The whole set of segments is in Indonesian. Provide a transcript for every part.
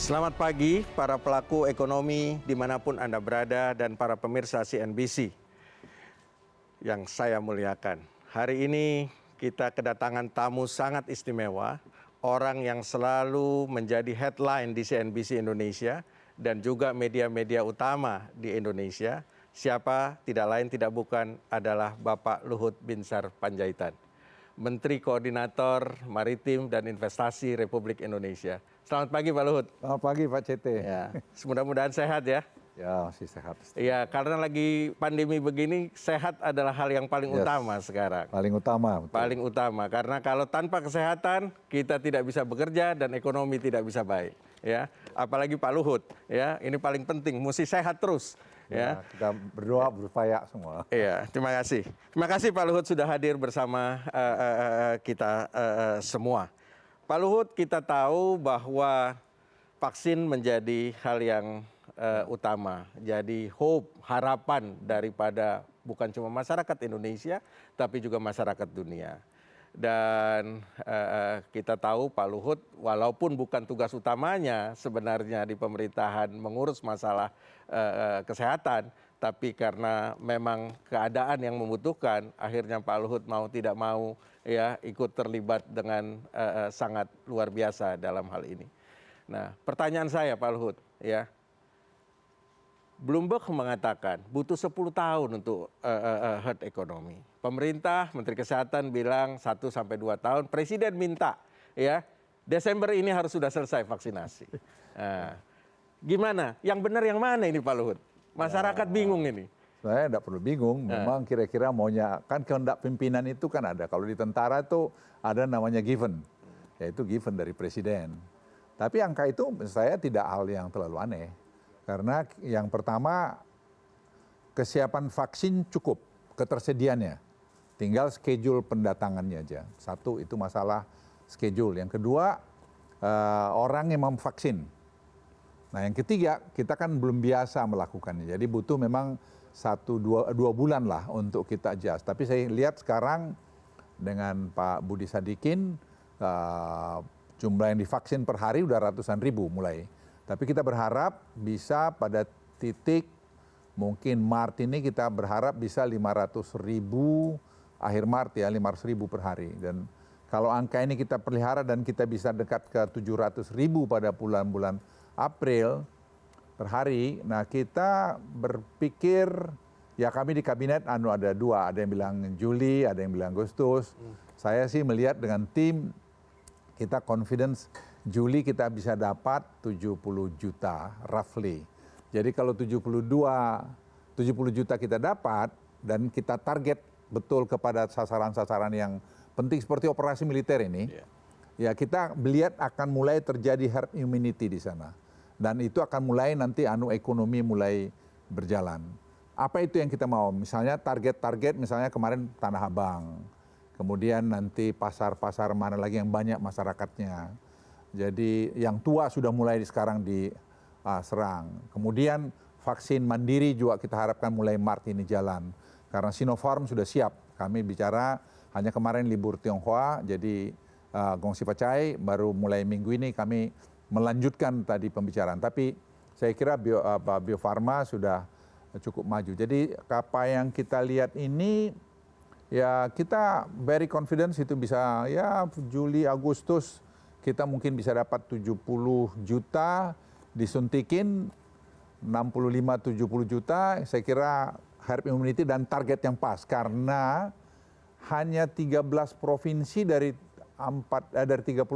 Selamat pagi para pelaku ekonomi dimanapun Anda berada dan para pemirsa CNBC yang saya muliakan. Hari ini kita kedatangan tamu sangat istimewa, orang yang selalu menjadi headline di CNBC Indonesia dan juga media-media utama di Indonesia. Siapa tidak lain tidak bukan adalah Bapak Luhut Binsar Panjaitan, Menteri Koordinator Maritim dan Investasi Republik Indonesia. Selamat pagi Pak Luhut. Selamat pagi Pak CT. Ya, mudah-mudahan sehat ya. Ya, masih sehat. Iya, karena lagi pandemi begini, sehat adalah hal yang paling utama sekarang. Paling utama. Betul. Paling utama, karena kalau tanpa kesehatan kita tidak bisa bekerja dan ekonomi tidak bisa baik. Ya, apalagi Pak Luhut. Ya, ini paling penting, mesti sehat terus. Ya, kita berdoa berupaya semua. Iya, terima kasih. Terima kasih Pak Luhut sudah hadir bersama kita semua. Pak Luhut, kita tahu bahwa vaksin menjadi hal yang utama. Jadi hope, harapan daripada bukan cuma masyarakat Indonesia, tapi juga masyarakat dunia. Dan kita tahu Pak Luhut, walaupun bukan tugas utamanya sebenarnya di pemerintahan mengurus masalah kesehatan, tapi karena memang keadaan yang membutuhkan, akhirnya Pak Luhut mau tidak mau ya ikut terlibat dengan sangat luar biasa dalam hal ini. Nah, pertanyaan saya Pak Luhut, ya, Bloomberg mengatakan butuh 10 tahun untuk herd economy. Pemerintah, Menteri Kesehatan bilang 1 sampai 2 tahun. Presiden minta, ya, Desember ini harus sudah selesai vaksinasi. Gimana? Yang benar yang mana ini Pak Luhut? Masyarakat bingung ini. Saya tidak perlu bingung, memang kira-kira maunya, kan kehendak pimpinan itu kan ada. Kalau di tentara itu ada namanya given, yaitu given dari presiden. Tapi angka itu saya tidak hal yang terlalu aneh. Karena yang pertama, kesiapan vaksin cukup, ketersediaannya. Tinggal schedule pendatangannya aja. Satu, itu masalah schedule. Yang kedua, orang yang memvaksin. Nah yang ketiga, kita kan belum biasa melakukannya. Jadi butuh memang 1-2 bulan lah untuk kita adjust. Tapi saya lihat sekarang dengan Pak Budi Sadikin, jumlah yang divaksin per hari udah ratusan ribu mulai. Tapi kita berharap bisa pada titik mungkin Maret ini kita berharap bisa 500 ribu, akhir Maret ya 500 ribu per hari. Dan kalau angka ini kita pelihara dan kita bisa dekat ke 700 ribu pada bulan-bulan April per hari, nah kita berpikir, ya kami di kabinet ada 2, ada yang bilang Juli, ada yang bilang Agustus. Saya sih melihat dengan tim, kita confidence Juli kita bisa dapat 70 juta roughly. Jadi kalau 70 juta kita dapat dan kita target betul kepada sasaran-sasaran yang penting seperti operasi militer ini, ya kita melihat akan mulai terjadi herd immunity di sana. Dan itu akan mulai nanti ekonomi mulai berjalan. Apa itu yang kita mau? Misalnya target-target misalnya kemarin Tanah Abang. Kemudian nanti pasar-pasar mana lagi yang banyak masyarakatnya. Jadi yang tua sudah mulai sekarang diserang. Kemudian vaksin mandiri juga kita harapkan mulai Maret ini jalan. Karena Sinopharm sudah siap. Kami bicara hanya kemarin libur Tionghoa, jadi Gongsi Pacai baru mulai minggu ini kami melanjutkan tadi pembicaraan. Tapi saya kira Bio Farma sudah cukup maju. Jadi apa yang kita lihat ini, ya kita very confidence itu bisa ya Juli, Agustus kita mungkin bisa dapat 70 juta disuntikin, 65-70 juta, saya kira herd immunity dan target yang pas. Karena hanya 13 provinsi dari 34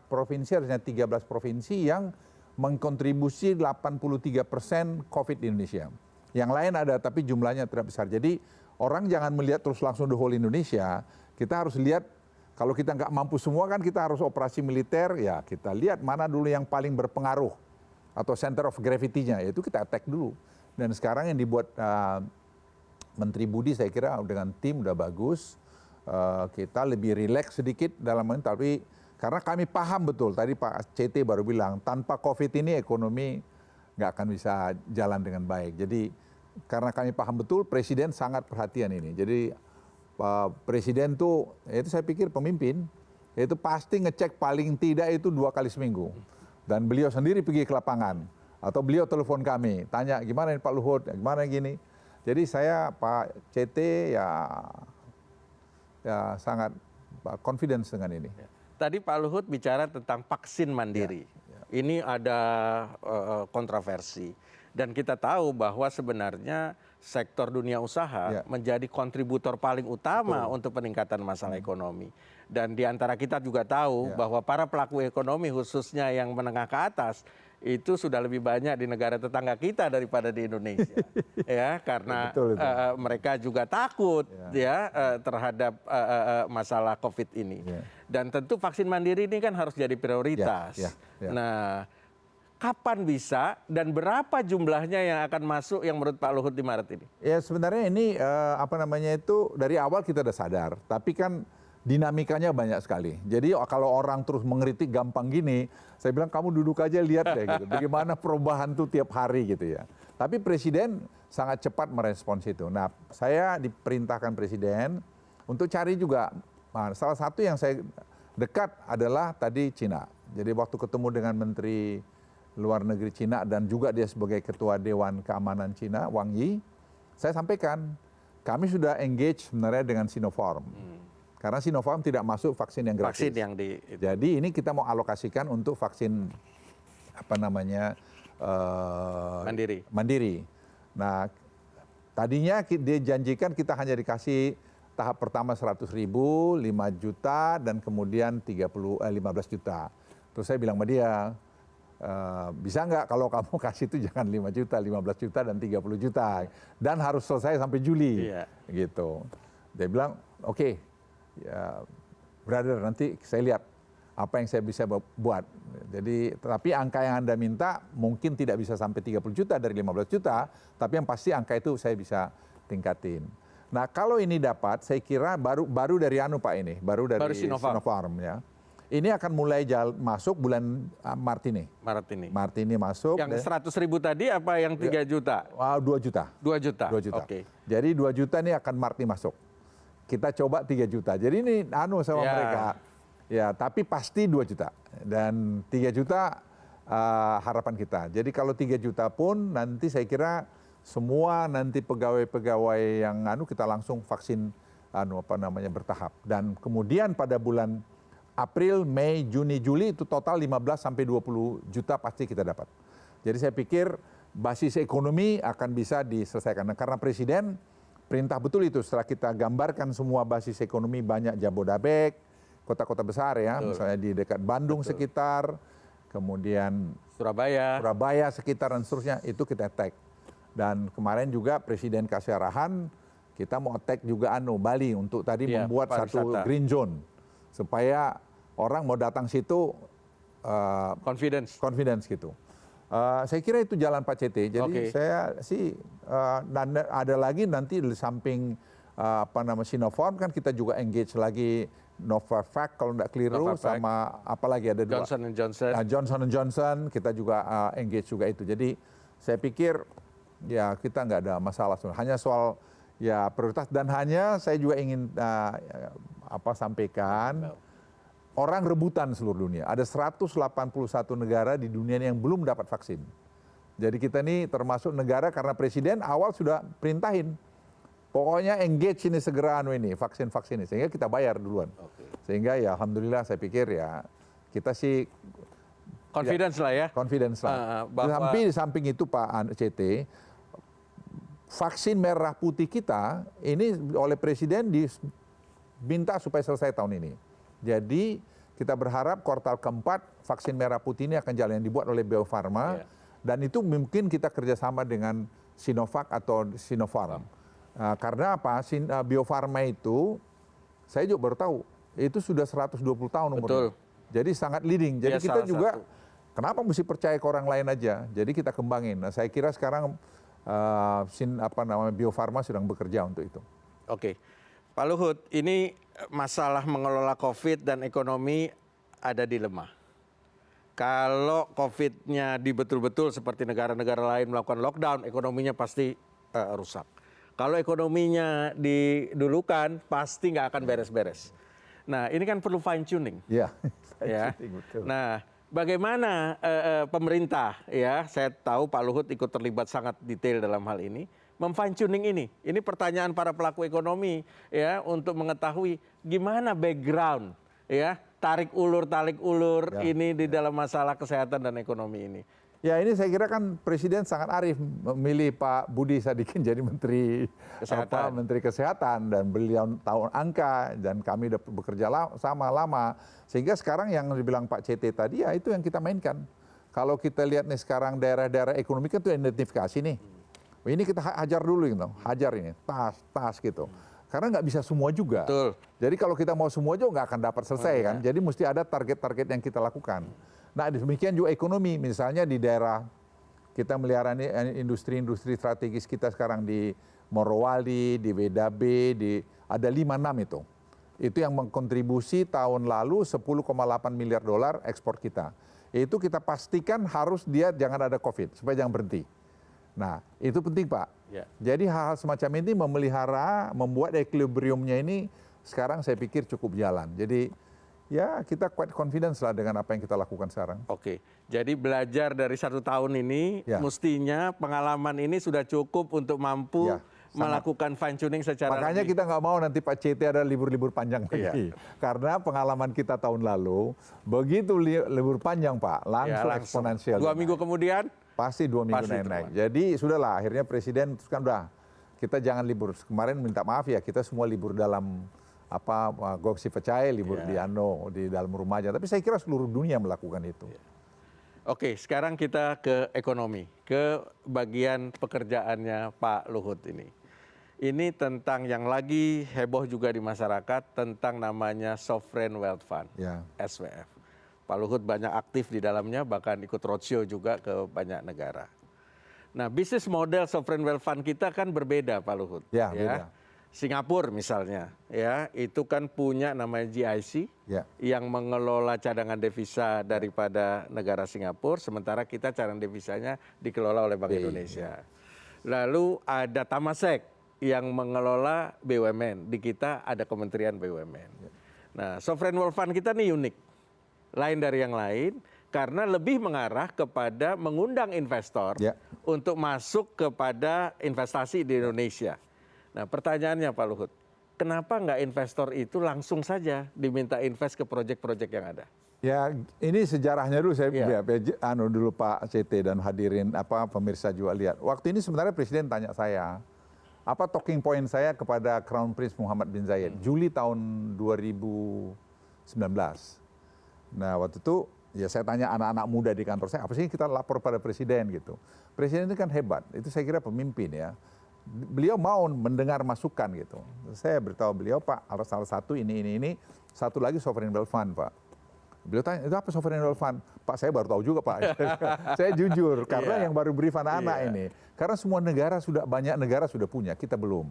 provinsi, harusnya 13 provinsi yang mengkontribusi 83% COVID di Indonesia. Yang lain ada tapi jumlahnya tidak besar. Jadi orang jangan melihat terus langsung the whole Indonesia. Kita harus lihat, kalau kita nggak mampu semua kan kita harus operasi militer, ya kita lihat mana dulu yang paling berpengaruh atau center of gravity-nya, yaitu kita attack dulu. Dan sekarang yang dibuat Menteri Budi saya kira dengan tim udah bagus. Kita lebih rileks sedikit dalam ini, tapi karena kami paham betul, tadi Pak CT baru bilang, tanpa COVID ini ekonomi nggak akan bisa jalan dengan baik. Jadi karena kami paham betul, Presiden sangat perhatian ini. Jadi Presiden tuh, itu saya pikir pemimpin, itu pasti ngecek paling tidak itu 2 kali seminggu. Dan beliau sendiri pergi ke lapangan. Atau beliau telepon kami, tanya gimana ini Pak Luhut, gimana gini. Jadi saya Pak CT ya sangat confidence dengan ini. Tadi Pak Luhut bicara tentang vaksin mandiri. Ini ada kontroversi. Dan kita tahu bahwa sebenarnya sektor dunia usaha menjadi kontributor paling utama untuk peningkatan masalah ekonomi. Dan di antara kita juga tahu bahwa para pelaku ekonomi khususnya yang menengah ke atas itu sudah lebih banyak di negara tetangga kita daripada di Indonesia. Ya, karena mereka juga takut terhadap masalah Covid ini. Dan tentu vaksin mandiri ini kan harus jadi prioritas. Nah, kapan bisa dan berapa jumlahnya yang akan masuk yang menurut Pak Luhut di Maret ini? Ya sebenarnya ini dari awal kita udah sadar, tapi kan dinamikanya banyak sekali. Jadi kalau orang terus mengkritik gampang gini, saya bilang kamu duduk aja lihat deh gitu. Bagaimana perubahan tuh tiap hari gitu ya. Tapi Presiden sangat cepat merespons itu. Nah, saya diperintahkan Presiden untuk cari juga. Nah, salah satu yang saya dekat adalah tadi Cina. Jadi waktu ketemu dengan Menteri Luar Negeri Cina dan juga dia sebagai Ketua Dewan Keamanan Cina, Wang Yi, saya sampaikan kami sudah engage sebenarnya dengan Sinopharm. Karena Sinopharm tidak masuk vaksin yang gratis. Jadi ini kita mau alokasikan untuk vaksin mandiri. Nah, tadinya dia janjikan kita hanya dikasih tahap pertama 100.000, 5 juta dan kemudian 15 juta. Terus saya bilang sama dia, bisa nggak kalau kamu kasih itu jangan 5 juta, 15 juta dan 30 juta dan harus selesai sampai Juli, gitu. Dia bilang, oke. Ya, brother, nanti saya lihat apa yang saya bisa buat. Jadi, tapi angka yang Anda minta mungkin tidak bisa sampai 30 juta dari 15 juta, tapi yang pasti angka itu saya bisa tingkatin. Nah, kalau ini dapat, saya kira baru dari baru dari Sinopharm ya. Ini akan mulai masuk bulan Maret ini. Maret ini masuk. Yang 100.000 tadi apa yang 3 juta? 2 juta. 2 juta. 2 juta. Oke. Jadi 2 juta ini akan Maret ini masuk. Kita coba 3 juta. Jadi ini sama mereka. Ya, tapi pasti 2 juta. Dan 3 juta harapan kita. Jadi kalau 3 juta pun nanti saya kira semua nanti pegawai-pegawai yang kita langsung vaksin bertahap. Dan kemudian pada bulan April, Mei, Juni, Juli itu total 15 sampai 20 juta pasti kita dapat. Jadi saya pikir basis ekonomi akan bisa diselesaikan. Nah, karena Presiden perintah betul itu setelah kita gambarkan semua basis ekonomi banyak Jabodetabek, kota-kota besar ya, misalnya di dekat Bandung sekitar, kemudian Surabaya sekitar dan seterusnya itu kita attack. Dan kemarin juga Presiden kasih arahan kita mau attack juga Bali untuk tadi membuat satu green zone supaya orang mau datang situ confidence gitu. Saya kira itu jalan Pak CT. Jadi saya sih dan ada lagi nanti di samping Sinopharm kan kita juga engage lagi Novavax kalau tidak keliru sama apalagi ada Johnson & Johnson kita juga engage juga itu. Jadi saya pikir ya kita nggak ada masalah, hanya soal ya prioritas dan hanya saya juga ingin sampaikan. Orang rebutan seluruh dunia. Ada 181 negara di dunia yang belum dapat vaksin. Jadi kita ini termasuk negara karena Presiden awal sudah perintahin. Pokoknya engage ini segera vaksin ini. Sehingga kita bayar duluan. Sehingga ya alhamdulillah saya pikir ya kita sih confidence lah ya. Confidence lah. Di samping itu Pak CT, vaksin merah putih kita ini oleh Presiden diminta supaya selesai tahun ini. Jadi kita berharap kuartal keempat vaksin merah putih ini akan jalan yang dibuat oleh Bio Farma dan itu mungkin kita kerjasama dengan Sinovac atau Sinopharm. Karena apa? Bio Farma itu saya juga baru tahu itu sudah 120 tahun umurnya. Jadi sangat leading. Jadi kita juga kenapa mesti percaya ke orang lain aja? Jadi kita kembangin. Nah, saya kira sekarang Bio Farma sedang bekerja untuk itu. Oke. Pak Luhut, ini masalah mengelola COVID dan ekonomi ada dilema. Kalau COVID-nya betul-betul seperti negara-negara lain melakukan lockdown, ekonominya pasti rusak. Kalau ekonominya didulukan, pasti nggak akan beres-beres. Nah, ini kan perlu fine tuning. Iya. Ya. Nah, bagaimana pemerintah, ya saya tahu Pak Luhut ikut terlibat sangat detail dalam hal ini, memfine tuning ini. Ini pertanyaan para pelaku ekonomi ya untuk mengetahui gimana background ya tarik ulur ini di dalam masalah kesehatan dan ekonomi ini. Ya ini saya kira kan Presiden sangat arif memilih Pak Budi Sadikin jadi Menteri Kesehatan dan beliau tahu angka dan kami udah bekerja sama lama sehingga sekarang yang dibilang Pak CT tadi ya itu yang kita mainkan. Kalau kita lihat nih sekarang daerah-daerah ekonomi kan itu identifikasi nih. Ini kita hajar dulu gitu, hajar ini tas gitu. Karena nggak bisa semua juga. Betul. Jadi kalau kita mau semua juga nggak akan dapat selesai kan. Jadi mesti ada target-target yang kita lakukan. Nah demikian juga ekonomi, misalnya di daerah kita melihara industri-industri strategis kita sekarang di Morowali, di WDB, ada 5-6 itu. Itu yang mengkontribusi tahun lalu 10,8 miliar dolar ekspor kita. Itu kita pastikan harus dia jangan ada COVID, supaya jangan berhenti. Nah itu penting Pak. Ya. Jadi hal-hal semacam ini memelihara, membuat equilibriumnya ini sekarang saya pikir cukup jalan. Jadi ya kita quite confidence lah dengan apa yang kita lakukan sekarang. Oke, jadi belajar dari 1 tahun ini, mestinya pengalaman ini sudah cukup untuk mampu melakukan fine tuning secara makanya kita nggak mau nanti Pak CT ada libur-libur panjang lagi. Karena pengalaman kita tahun lalu, begitu libur panjang Pak, langsung eksponensial. 2 minggu kemudian? Pasti 2 minggu naik. Jadi sudahlah akhirnya Presiden teruskan udah, kita jangan libur. Kemarin minta maaf ya, kita semua libur dalam Gogsi Pecai, libur di dalam rumah aja. Tapi saya kira seluruh dunia melakukan itu. Oke, sekarang kita ke ekonomi, ke bagian pekerjaannya Pak Luhut ini. Ini tentang yang lagi heboh juga di masyarakat tentang namanya Sovereign Wealth Fund, SWF. Pak Luhut banyak aktif di dalamnya, bahkan ikut roadshow juga ke banyak negara. Nah, bisnis model Sovereign Wealth Fund kita kan berbeda Pak Luhut. Ya, beda. Singapura misalnya, ya itu kan punya namanya GIC yang mengelola cadangan devisa daripada negara Singapura, sementara kita cadangan devisanya dikelola oleh Bank Indonesia. Lalu ada Temasek yang mengelola BUMN, di kita ada Kementerian BUMN. Nah, Sovereign Wealth Fund kita nih unik, lain dari yang lain, karena lebih mengarah kepada mengundang investor untuk masuk kepada investasi di Indonesia. Nah pertanyaannya Pak Luhut, kenapa nggak investor itu langsung saja diminta invest ke proyek-proyek yang ada? Ya ini sejarahnya dulu saya dulu Pak CT dan hadirin pemirsa juga lihat. Waktu ini sebenarnya Presiden tanya saya, apa talking point saya kepada Crown Prince Muhammad bin Zayed, Juli tahun 2019. Nah waktu itu ya saya tanya anak-anak muda di kantor saya, apa sih kita lapor pada Presiden gitu. Presiden itu kan hebat, itu saya kira pemimpin ya. Beliau mau mendengar masukan gitu. Saya beritahu beliau, Pak, salah satu ini, satu lagi Sovereign Wealth Fund, Pak. Beliau tanya, itu apa Sovereign Wealth Fund? Pak, saya baru tahu juga, Pak. Saya jujur, karena yang baru brief anak-anak ini. Karena semua negara banyak negara sudah punya, kita belum.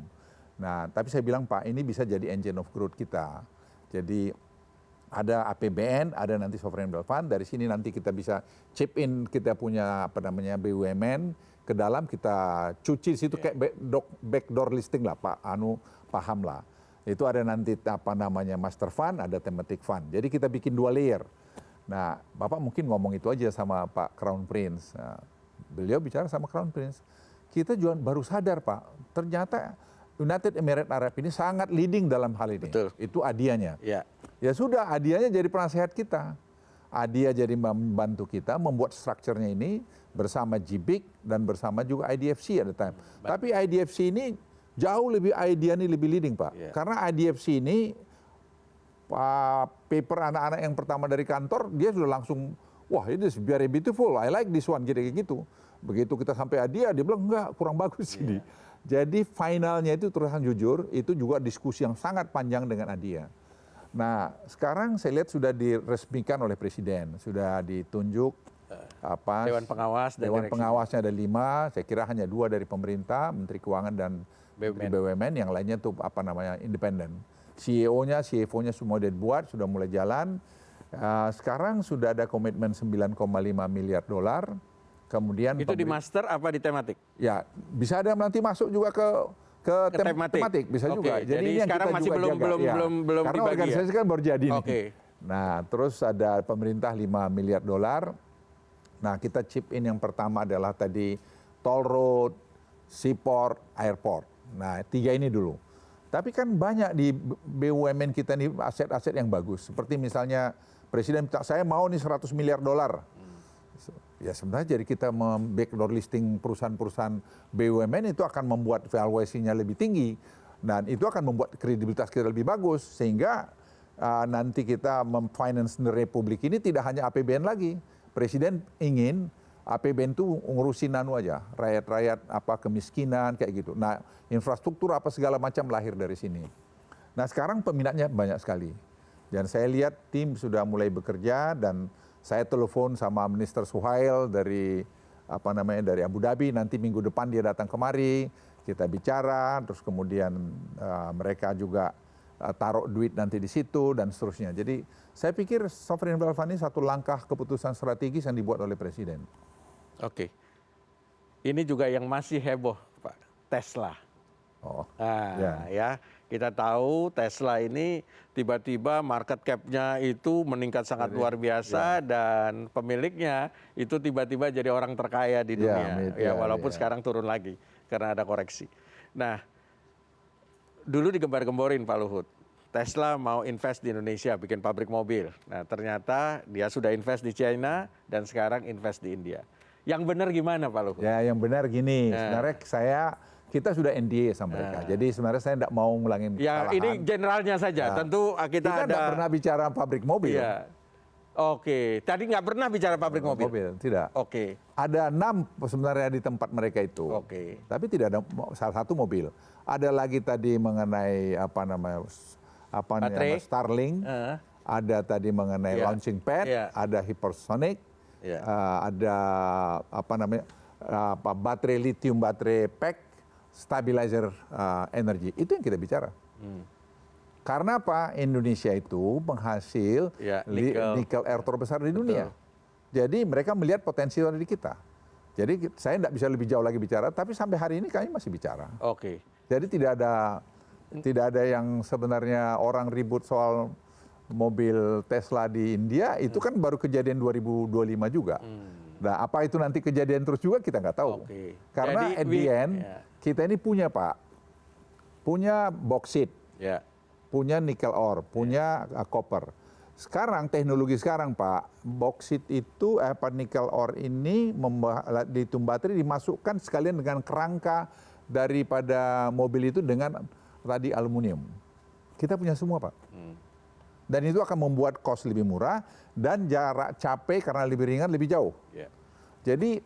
Nah, tapi saya bilang, Pak, ini bisa jadi engine of growth kita. Jadi ada APBN, ada nanti Sovereign Wealth Fund, dari sini nanti kita bisa chip in, kita punya BUMN, ke dalam kita cuci situ kayak backdoor listing lah Pak paham lah. Itu ada nanti master fund, ada thematic fund. Jadi kita bikin 2 layer. Nah, Bapak mungkin ngomong itu aja sama Pak Crown Prince. Nah, beliau bicara sama Crown Prince. Kita juga baru sadar Pak, ternyata United Emirates Arab ini sangat leading dalam hal ini. Betul. Itu adianya. Ya sudah, adianya jadi penasehat kita. Adia jadi membantu kita membuat strukturnya ini bersama GBIC dan bersama juga IDFC at the time. Tapi IDFC ini jauh lebih lebih leading Pak. Karena IDFC ini paper anak-anak yang pertama dari kantor dia sudah langsung wah ini very beautiful, I like this one gitu. Begitu kita sampai Adia dia bilang enggak kurang bagus ini. Jadi finalnya itu terus jujur itu juga diskusi yang sangat panjang dengan Adia. Nah, sekarang saya lihat sudah diresmikan oleh Presiden, sudah ditunjuk Dewan Pengawas dan Dewan Pengawasnya ada 5, saya kira hanya 2 dari pemerintah, Menteri Keuangan dan Menteri BUMN, yang lainnya tuh independen. CEO-nya, CFO-nya semua udah dibuat, sudah mulai jalan. Sekarang sudah ada komitmen 9,5 miliar dolar. Kemudian itu di master apa di tematik? Ya, bisa ada nanti masuk juga ke tematik bisa juga. Jadi ini sekarang masih belum karena dibagi. organisasi kan baru jadi nih. Nah, terus ada pemerintah 5 miliar dolar. Nah, kita chip in yang pertama adalah tadi toll road, seaport, airport. Nah, 3 ini dulu. Tapi kan banyak di BUMN kita nih aset-aset yang bagus. Seperti misalnya Presiden minta, saya mau nih 100 miliar dolar. Ya sebenarnya jadi kita backdoor listing perusahaan-perusahaan BUMN itu akan membuat valuasinya lebih tinggi. Dan itu akan membuat kredibilitas kita lebih bagus. Sehingga nanti kita memfinance Republik ini tidak hanya APBN lagi. Presiden ingin APBN itu ngurusin aja, rakyat-rakyat apa kemiskinan kayak gitu. Nah, infrastruktur apa segala macam lahir dari sini. Nah, sekarang peminatnya banyak sekali. Dan saya lihat tim sudah mulai bekerja dan saya telepon sama Minister Suhail dari dari Abu Dhabi, nanti minggu depan dia datang kemari, kita bicara, terus kemudian mereka juga taruh duit nanti di situ dan seterusnya. Jadi saya pikir sovereign wealth fund ini satu langkah keputusan strategis yang dibuat oleh Presiden. Oke. Ini juga yang masih heboh, Pak, Tesla. Oh, ya, kita tahu Tesla ini tiba-tiba market cap-nya itu meningkat sangat luar biasa dan pemiliknya itu tiba-tiba jadi orang terkaya di dunia. Walaupun sekarang turun lagi karena ada koreksi. Nah, dulu digembar-gemborin Pak Luhut. Tesla mau invest di Indonesia, bikin pabrik mobil. Nah, ternyata dia sudah invest di China dan sekarang invest di India. Yang benar gimana Pak Luhut? Ya, yang benar gini. Sebenarnya kita sudah NDA sama mereka. Jadi sebenarnya saya tidak mau ngulangin kesalahan. Ya, ini generalnya saja. Tentu kita ada. Tidak pernah bicara pabrik mobil. Ya. Oke. Tadi nggak pernah bicara pabrik mobil. Tidak. Oke. Ada 6 sebenarnya di tempat mereka itu. Oke. Tapi tidak ada salah satu mobil. Ada lagi tadi mengenai Starlink. Ada tadi mengenai launching pad. Ada hypersonic. Ada baterai lithium, baterai pack, stabilizer energi. Itu yang kita bicara. Karena apa? Indonesia itu penghasil nikel ore terbesar di dunia. Jadi mereka melihat potensi dari kita. Jadi saya tidak bisa lebih jauh lagi bicara, tapi sampai hari ini kami masih bicara. Oke. Jadi tidak ada yang sebenarnya orang ribut soal mobil Tesla di India, itu kan baru kejadian 2025 juga. Nah, apa itu nanti kejadian terus juga kita nggak tahu. Karena at the end, kita ini punya Pak, punya bauxite, punya nikel ore, punya copper. Sekarang teknologi sekarang Pak, bauxite itu nikel ore ini lithium baterai dimasukkan sekalian dengan kerangka daripada mobil itu dengan tadi aluminium. Kita punya semua Pak. Dan itu akan membuat cost lebih murah dan jarak capai karena lebih ringan lebih jauh. Jadi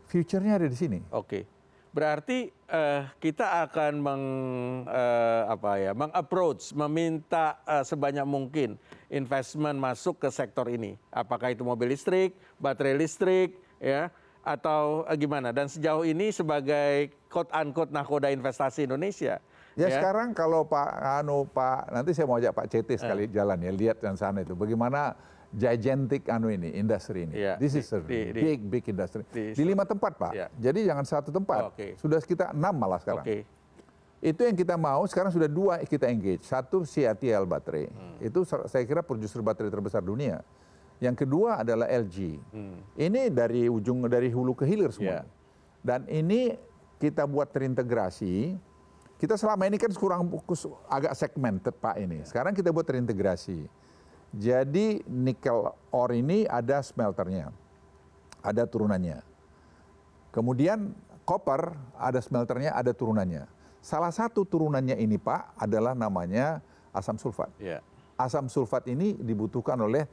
future-nya ada di sini. Oke. Berarti kita akan meng-approach, meminta sebanyak mungkin investment masuk ke sektor ini. Apakah itu mobil listrik, baterai listrik, ya, atau gimana? Dan sejauh ini sebagai quote-unquote nahkoda investasi Indonesia. Ya sekarang kalau Pak nanti saya mau ajak Pak CT sekali jalan ya, lihat yang sana itu bagaimana gigantic industri ini. This is a big industry. Di 5 tempat Pak. Jadi jangan 1 tempat. Sudah sekitar 6 malah sekarang. Itu yang kita mau, sekarang sudah 2 kita engage. 1 CATL baterai. Itu saya kira produser baterai terbesar dunia. Yang kedua adalah LG. Ini dari hulu ke hilir semua. Dan ini kita buat terintegrasi. Kita selama ini kan kurang fokus, agak segmented Pak ini. Sekarang kita buat terintegrasi. Jadi nikel ore ini ada smelternya, ada turunannya. Kemudian copper ada smelternya, ada turunannya. Salah satu turunannya ini Pak adalah namanya asam sulfat. Asam sulfat ini dibutuhkan oleh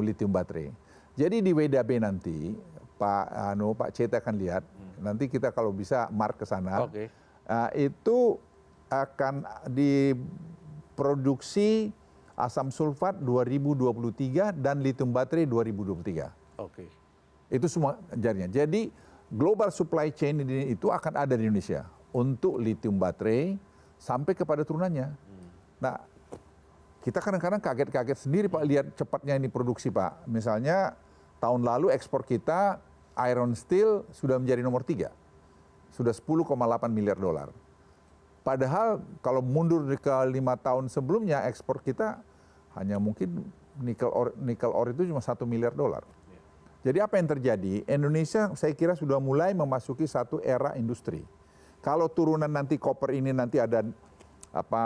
lithium baterai. Jadi di WDB nanti Pak CT akan lihat. Nanti kita kalau bisa mark ke sana. Itu akan diproduksi asam sulfat 2023 dan lithium baterai 2023. Itu semua jadinya. Jadi global supply chain ini itu akan ada di Indonesia untuk lithium baterai sampai kepada turunannya. Nah, kita kadang-kadang kaget-kaget sendiri Pak lihat cepatnya ini produksi Pak. Misalnya tahun lalu ekspor kita iron steel sudah menjadi nomor 3. Sudah 10,8 miliar dolar. Padahal kalau mundur ke 5 tahun sebelumnya ekspor kita hanya mungkin nikel ore itu cuma $1 miliar. Jadi apa yang terjadi? Indonesia saya kira sudah mulai memasuki satu era industri. Kalau turunan nanti copper ini nanti ada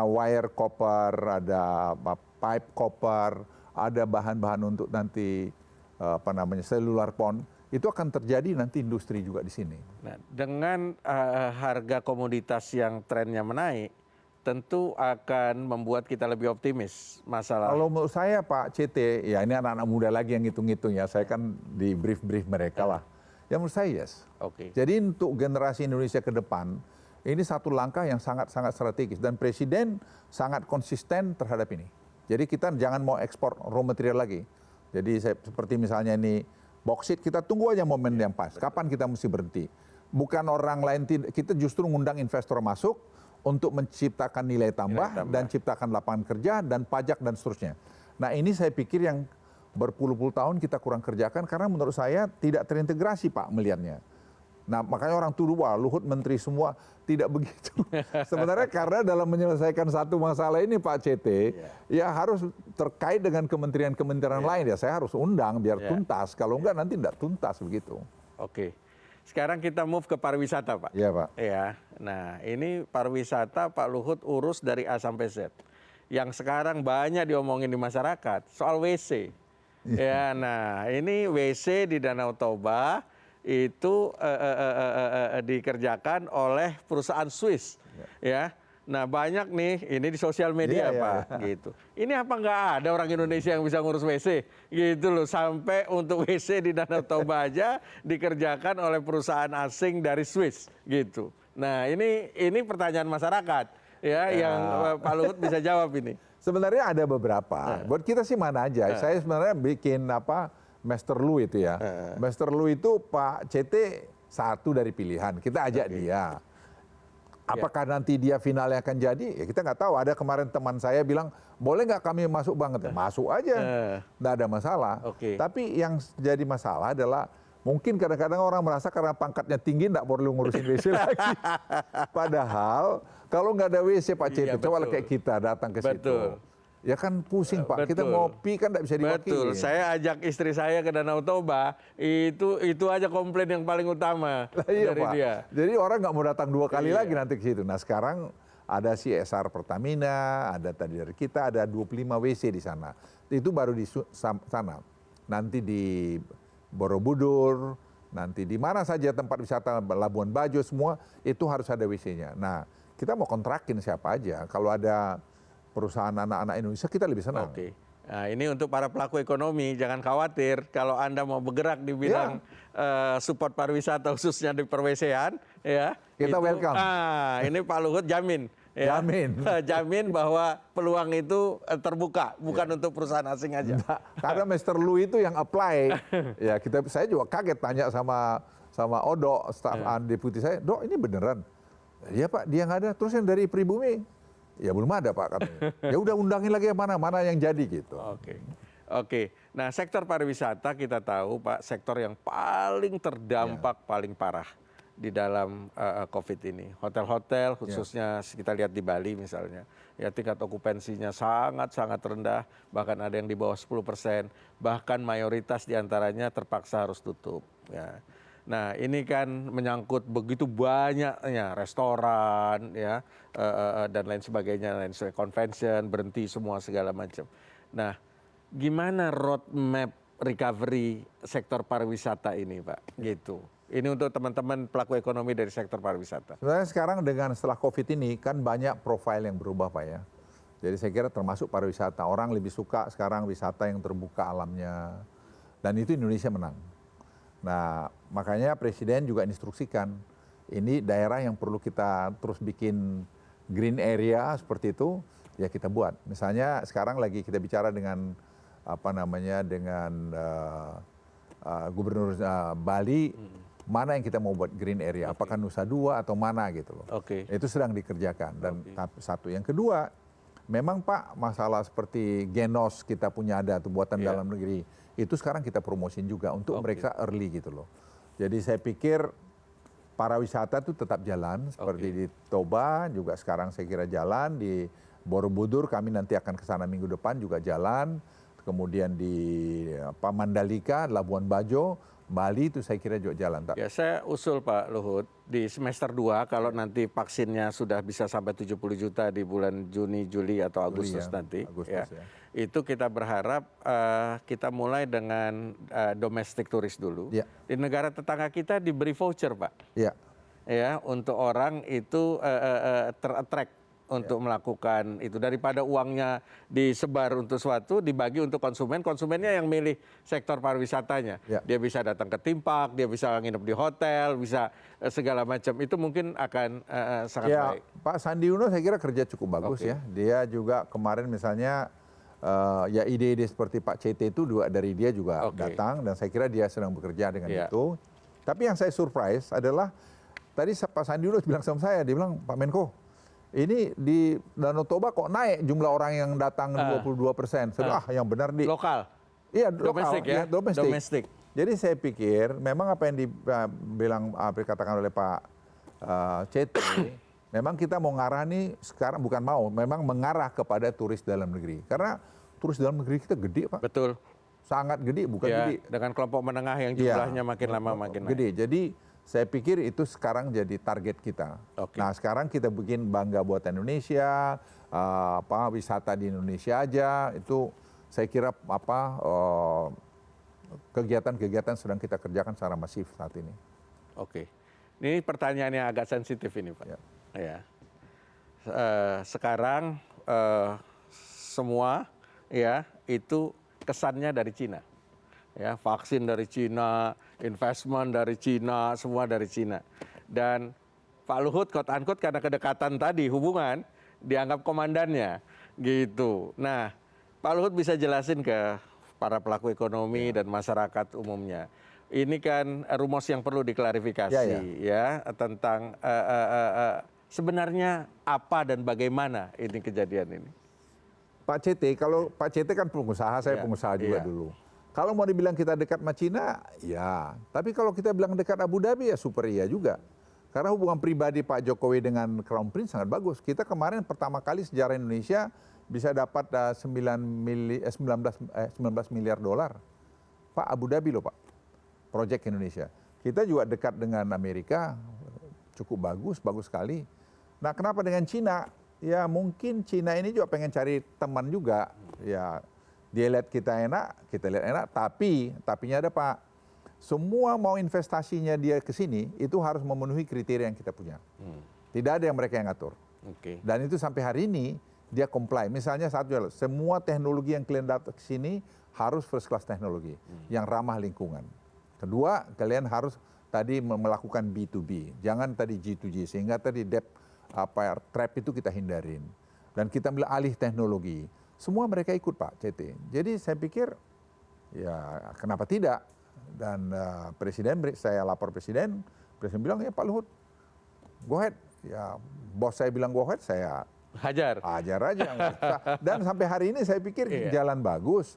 wire copper, ada pipe copper, ada bahan-bahan untuk nanti cellular phone, itu akan terjadi nanti industri juga di sini. Nah, dengan harga komoditas yang trennya menaik, tentu akan membuat kita lebih optimis masalah. Kalau menurut saya Pak CT, ya ini anak-anak muda lagi yang ngitung-ngitung ya, saya kan di brief mereka lah. Ya menurut saya yes. Oke. Jadi untuk generasi Indonesia ke depan, ini satu langkah yang sangat-sangat strategis. Dan Presiden sangat konsisten terhadap ini. Jadi kita jangan mau ekspor raw material lagi. Jadi seperti misalnya ini boksit, kita tunggu aja momen yang pas. Kapan kita mesti berhenti. Bukan orang lain, kita justru ngundang investor masuk, untuk menciptakan nilai tambah dan ciptakan lapangan kerja dan pajak dan seterusnya. Nah ini saya pikir yang berpuluh-puluh tahun kita kurang kerjakan karena menurut saya tidak terintegrasi Pak melihatnya. Nah makanya orang tuduh wah Luhut menteri semua tidak begitu. Sebenarnya karena dalam menyelesaikan satu masalah ini Pak CT ya harus terkait dengan kementerian-kementerian lain ya saya harus undang biar tuntas. Kalau enggak nanti tidak tuntas begitu. Oke. Sekarang kita move ke pariwisata, Pak. Iya, Pak. Ya. Nah, ini pariwisata Pak Luhut urus dari A sampai Z. Yang sekarang banyak diomongin di masyarakat soal WC. Ya, nah ini WC di Danau Toba itu dikerjakan oleh perusahaan Swiss. Ya. Nah banyak nih, ini di sosial media Pak, gitu. Ini apa nggak ada orang Indonesia yang bisa ngurus WC? Gitu loh, sampai untuk WC di Danau Toba aja dikerjakan oleh perusahaan asing dari Swiss, gitu. Nah ini pertanyaan masyarakat, ya yang Pak Luhut bisa jawab ini. Sebenarnya ada beberapa, buat kita sih mana aja. Saya sebenarnya bikin Master Lu itu ya. Master Lu itu Pak CT satu dari pilihan, kita ajak dia. Apakah nanti dia finalnya akan jadi? Ya kita nggak tahu. Ada kemarin teman saya bilang, boleh nggak kami masuk banget? Ya, masuk aja, nggak ada masalah. Tapi yang jadi masalah adalah mungkin kadang-kadang orang merasa karena pangkatnya tinggi nggak perlu ngurusin WC lagi. Padahal kalau nggak ada WC Pak CT, coba kayak kita datang ke situ. Ya kan pusing Pak, kita ngopi kan nggak bisa diwakili. Betul, saya ajak istri saya ke Danau Toba, itu aja komplain yang paling utama dari Pak. dia. Jadi orang nggak mau datang 2 kali lagi nanti ke situ. Nah sekarang ada CSR Pertamina, ada tadi dari kita, ada 25 WC di sana. Itu baru di sana. Nanti di Borobudur, nanti di mana saja tempat wisata Labuan Bajo semua, itu harus ada WC-nya. Nah kita mau kontrakin siapa aja, kalau ada perusahaan anak-anak Indonesia kita lebih senang. Oke. Nah, ini untuk para pelaku ekonomi jangan khawatir kalau Anda mau bergerak di bidang support pariwisata khususnya di perwesean ya. Kita welcome. Ini Pak Luhut jamin. Ya, jamin bahwa peluang itu terbuka, bukan untuk perusahaan asing aja. Nah, karena Mr. Lu itu yang apply. Ya saya juga kaget tanya sama Odo, staf deputi saya, Dok ini beneran? Iya Pak, dia nggak ada. Terus yang dari Pribumi? Ya belum ada Pak katanya. Ya udah undangin lagi mana yang jadi gitu. Oke. Nah sektor pariwisata kita tahu Pak sektor yang paling terdampak paling parah di dalam COVID ini. Hotel-hotel khususnya kita lihat di Bali misalnya, ya tingkat okupansinya sangat rendah, bahkan ada yang di bawah 10%, bahkan mayoritas diantaranya terpaksa harus tutup. Ya. Nah ini kan menyangkut begitu banyaknya restoran ya dan lain sebagainya, convention berhenti semua segala macam. Nah gimana roadmap recovery sektor pariwisata ini Pak? Gitu. Ini untuk teman-teman pelaku ekonomi dari sektor pariwisata. Sebenarnya sekarang setelah COVID ini kan banyak profil yang berubah Pak ya. Jadi saya kira termasuk pariwisata. Orang lebih suka sekarang wisata yang terbuka alamnya. Dan itu Indonesia menang. Nah makanya Presiden juga instruksikan. Ini daerah yang perlu kita terus bikin green area seperti itu. Ya kita buat. Misalnya sekarang lagi kita bicara dengan Gubernur Bali. Mana yang kita mau buat green area, apakah Nusa Dua atau mana gitu loh. Itu sedang dikerjakan. Dan satu, yang kedua, memang Pak masalah seperti Genos kita punya ada tuh buatan dalam negeri, itu sekarang kita promosin juga untuk mereka early gitu loh. Jadi saya pikir pariwisata itu tetap jalan, seperti di Toba juga sekarang saya kira jalan, di Borobudur kami nanti akan ke sana minggu depan juga jalan. kemudian di Mandalika, Labuan Bajo, Bali itu saya kira juga jalan. Tak? Ya, saya usul Pak Luhut, di semester 2 kalau nanti vaksinnya sudah bisa sampai 70 juta di bulan Juni, Juli atau Agustus nanti, itu kita berharap kita mulai dengan domestic turis dulu. Ya. Di negara tetangga kita diberi voucher Pak, Ya. ya untuk orang itu ter-attract untuk melakukan itu, daripada uangnya disebar untuk suatu, dibagi untuk konsumen, konsumennya yang milih sektor pariwisatanya. Ya. Dia bisa datang ke theme park, dia bisa nginep di hotel, bisa segala macam, itu mungkin akan sangat baik. Pak Sandi Uno saya kira kerja cukup bagus ya. Dia juga kemarin misalnya ya ide-ide seperti Pak CT itu dari dia juga datang, dan saya kira dia sedang bekerja dengan itu. Tapi yang saya surprise adalah tadi Pak Sandi Uno bilang sama saya, dia bilang, Pak Menko, ini di Danau Toba kok naik jumlah orang yang datang 22%. Saya yang benar di lokal. Iya, domestik ya. Domestik. Jadi saya pikir memang apa yang dibilang dikatakan oleh Pak CT, memang kita mau ngarah nih sekarang, bukan mau, memang mengarah kepada turis dalam negeri. Karena turis dalam negeri kita gede, Pak. Betul. Sangat gede, bukan gede. Dengan kelompok menengah yang jumlahnya makin lama makin gede. Jadi saya pikir itu sekarang jadi target kita. Nah sekarang kita bikin bangga buatan Indonesia, wisata di Indonesia aja, itu saya kira kegiatan-kegiatan sedang kita kerjakan secara masif saat ini. Oke, ini pertanyaan yang agak sensitif ini Pak. Ya. Sekarang semua ya itu kesannya dari Cina. Ya, vaksin dari Cina, investment dari Cina, semua dari Cina. Dan Pak Luhut quote unquote karena kedekatan tadi hubungan dianggap komandannya gitu. Nah, Pak Luhut bisa jelasin ke para pelaku ekonomi dan masyarakat umumnya. Ini kan rumus yang perlu diklarifikasi ya tentang sebenarnya apa dan bagaimana ini kejadian ini. Pak CT, kalau Pak CT kan pengusaha, saya pengusaha juga dulu. Kalau mau dibilang kita dekat sama Cina, ya. Tapi kalau kita bilang dekat Abu Dhabi, ya super iya juga. Karena hubungan pribadi Pak Jokowi dengan Crown Prince sangat bagus. Kita kemarin pertama kali sejarah Indonesia bisa dapat 19 miliar dolar. Pak, Abu Dhabi loh Pak, proyek Indonesia. Kita juga dekat dengan Amerika, cukup bagus sekali. Nah kenapa dengan Cina? Ya mungkin Cina ini juga pengen cari teman juga. Ya. Dia lihat kita enak, kita lihat enak, tapinya ada Pak. Semua mau investasinya dia ke sini, itu harus memenuhi kriteria yang kita punya. Tidak ada yang mereka yang ngatur. Dan itu sampai hari ini, dia comply. Misalnya semua teknologi yang kalian datang ke sini harus first class teknologi, yang ramah lingkungan. Kedua, kalian harus tadi melakukan B2B, jangan tadi G2G, sehingga tadi trap itu kita hindarin. Dan kita ambil alih teknologi. Semua mereka ikut Pak CT. Jadi saya pikir ya kenapa tidak. Dan saya lapor presiden bilang ya Pak Luhut, go ahead. Ya bos saya bilang go ahead, saya hajar aja. Dan sampai hari ini saya pikir jalan bagus.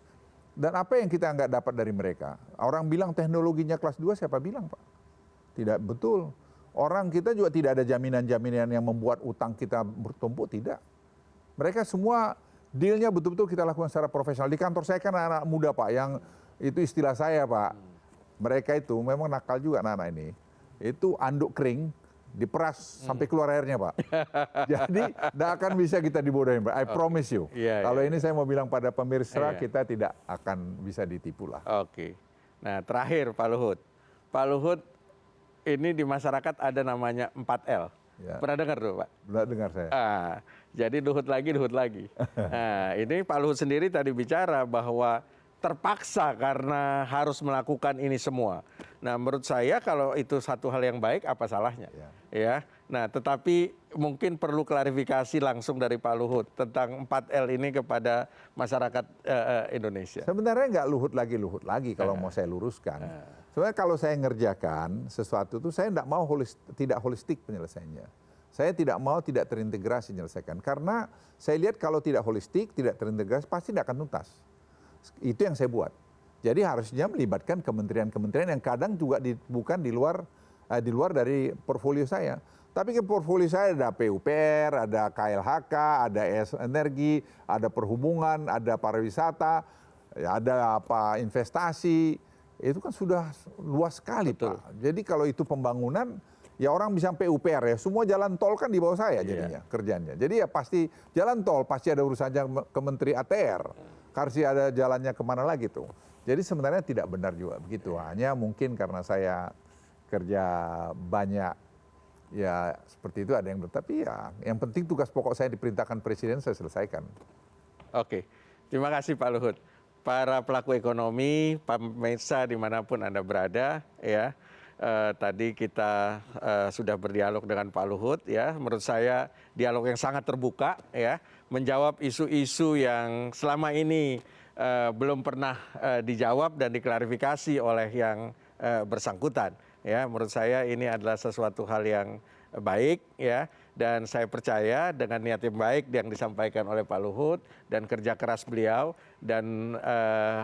Dan apa yang kita nggak dapat dari mereka? Orang bilang teknologinya kelas 2, siapa bilang Pak? Tidak betul. Orang kita juga tidak ada jaminan-jaminan yang membuat utang kita bertumpuk, tidak. Mereka semua dealnya betul-betul kita lakukan secara profesional. Di kantor saya kan anak-anak muda Pak, yang itu istilah saya Pak. Mereka itu memang nakal juga anak-anak ini. Itu anduk kering, diperas sampai keluar airnya Pak. Jadi tidak akan bisa kita dibodohin Pak. I promise you. Kalau ini saya mau bilang pada pemirsa, kita tidak akan bisa ditipu lah. Nah terakhir Pak Luhut. Pak Luhut ini di masyarakat ada namanya 4L. Pernah dengar tuh Pak? Pernah dengar saya. Jadi Luhut lagi. Nah, ini Pak Luhut sendiri tadi bicara bahwa terpaksa karena harus melakukan ini semua. Nah, menurut saya kalau itu satu hal yang baik, apa salahnya? Ya. Nah, tetapi mungkin perlu klarifikasi langsung dari Pak Luhut tentang 4L ini kepada masyarakat Indonesia. Sebenarnya nggak Luhut lagi kalau mau saya luruskan. Sebenarnya kalau saya ngerjakan sesuatu itu saya tidak holistik penyelesaiannya. Saya tidak mau tidak terintegrasi menyelesaikan. Karena saya lihat kalau tidak holistik, tidak terintegrasi, pasti tidak akan tuntas. Itu yang saya buat. Jadi harusnya melibatkan kementerian-kementerian yang kadang juga bukan di luar dari portfolio saya. Tapi ke portfolio saya ada PUPR, ada KLHK, ada energi, ada perhubungan, ada pariwisata. ya ada apa investasi, itu kan sudah luas sekali Pak. Jadi kalau itu pembangunan, ya orang bisa sampai UPR ya, semua jalan tol kan di bawah saya jadinya kerjanya. Jadi ya pasti jalan tol, pasti ada urusannya ke Menteri ATR, pasti ada jalannya kemana lagi tuh. Jadi sebenarnya tidak benar juga begitu, hanya mungkin karena saya kerja banyak, ya seperti itu ada yang tapi ya yang penting tugas pokok saya diperintahkan Presiden saya selesaikan. Oke, terima kasih Pak Luhut. Para pelaku ekonomi, pemirsa dimanapun Anda berada, ya. Tadi kita sudah berdialog dengan Pak Luhut, ya. Menurut saya dialog yang sangat terbuka, ya, menjawab isu-isu yang selama ini belum pernah dijawab dan diklarifikasi oleh yang bersangkutan. Ya, menurut saya ini adalah sesuatu hal yang baik, ya. Dan saya percaya dengan niat yang baik yang disampaikan oleh Pak Luhut dan kerja keras beliau dan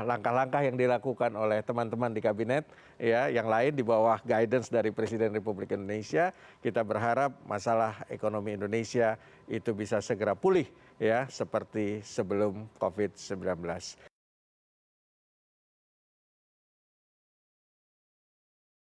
langkah-langkah yang dilakukan oleh teman-teman di kabinet ya yang lain di bawah guidance dari Presiden Republik Indonesia, kita berharap masalah ekonomi Indonesia itu bisa segera pulih ya seperti sebelum COVID-19.